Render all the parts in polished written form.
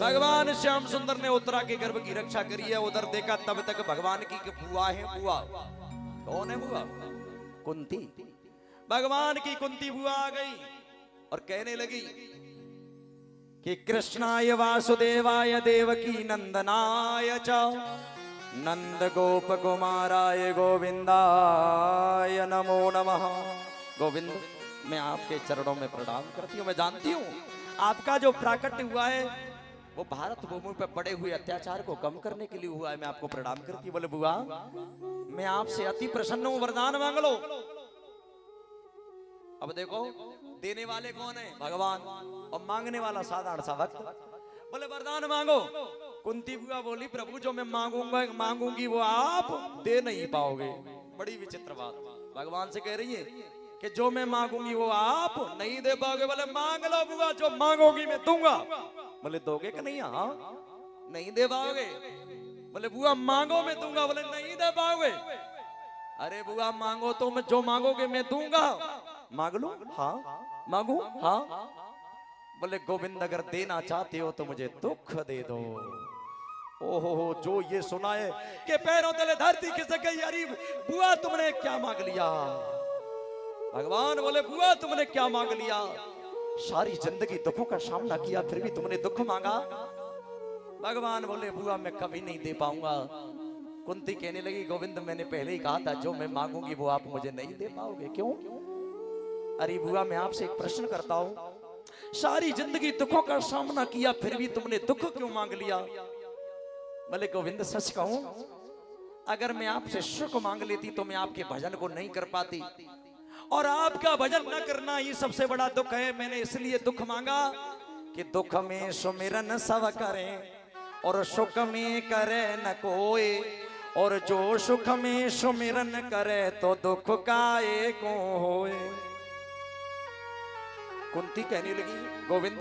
भगवान श्याम सुंदर ने उत्तरा के गर्भ की रक्षा करी है। उधर देखा तब तक भगवान की बुआ है। बुआ कौन है? बुआ कुंती। भगवान की कुंती बुआ आ गई और कहने लगी कि कृष्णाय वासुदेवाय देवकी नंदनाय च नंद गोप कुमाराय गोविंदाय नमो नमः। गोविंद, मैं आपके चरणों में प्रणाम करती हूँ। मैं जानती हूँ आपका जो प्राकट्य हुआ है वो भारत भूमि पर पड़े हुए अत्याचार को कम करने के लिए हुआ है। मैं आपको प्रणाम करती हूँ। बोले बुआ, मैं आपसे अति प्रसन्न हूँ, वरदान मांग लो। अब देखो, देने वाले कौन है? भगवान, और मांगने वाला साधारण सा भक्त। बोले वरदान मांगो। कुंती बुआ बोली, प्रभु जो मैं मांगूंगी वो आप दे नहीं पाओगे। बड़ी विचित्र बात। भगवान से कह रही है कि जो मैं मांगूंगी वो आप नहीं दे पाओगे। बोले मांग लो बुआ, जो मांगोगी मैं दूंगा। बोले दोगे कि नहीं? हाँ। नहीं दे पाओगे? बोले बुआ मांगो मैं दूंगा। बोले नहीं दे पाओगे? अरे बुआ मांगो तो मैं जो मांगोगे मैं दूंगा। मांग लो। हाँ। मांगू? हाँ। बोले गोविंद, अगर देना चाहते हो तो मुझे दुख दे दो। ओहो, जो ये सुना है कि पैरों तले धरती खिसक गई। अरे बुआ तुमने क्या मांग लिया? भगवान बोले बुआ तुमने क्या मांग लिया? सारी जिंदगी दुखों का सामना किया फिर भी तुमने दुख मांगा। भगवान बोले बुआ मैं कभी नहीं दे पाऊंगा। कुंती कहने लगी, गोविंद मैंने पहले ही कहा था जो मैं मांगूंगी वो आप मुझे नहीं दे पाओगे। क्यों? अरे बुआ मैं आपसे एक प्रश्न करता हूं, सारी जिंदगी दुखों का सामना किया फिर भी तुमने दुख क्यों मांग लिया? बोले गोविंद सच कहूं, अगर मैं आपसे सुख मांग लेती तो मैं आपके भजन को नहीं कर पाती, और आपका भजन न करना ही सबसे बड़ा दुख है। मैंने इसलिए दुख मांगा कि दुख में सुमिरन सब करें और सुख में करे न कोई, और जो सुख में सुमिरन करे तो दुख काहे को होए। कुंती कहने लगी, गोविंद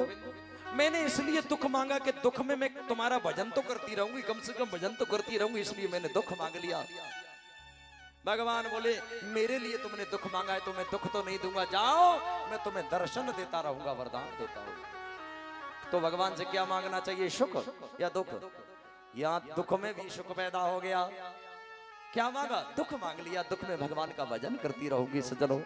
मैंने इसलिए दुख मांगा कि दुख में मैं तुम्हारा भजन तो करती रहूंगी, कम से कम भजन तो करती रहूंगी, इसलिए मैंने दुख मांग लिया। भगवान बोले मेरे लिए तुमने दुख मांगा है तो मैं दुख तो नहीं दूंगा, जाओ मैं तुम्हें दर्शन देता रहूंगा, वरदान देता हूं। तो भगवान से क्या मांगना चाहिए, सुख या दुख? यहाँ दुख में भी सुख पैदा हो गया। क्या मांगा? दुख मांग लिया। दुख में भगवान का भजन करती रहूंगी सज्जनों।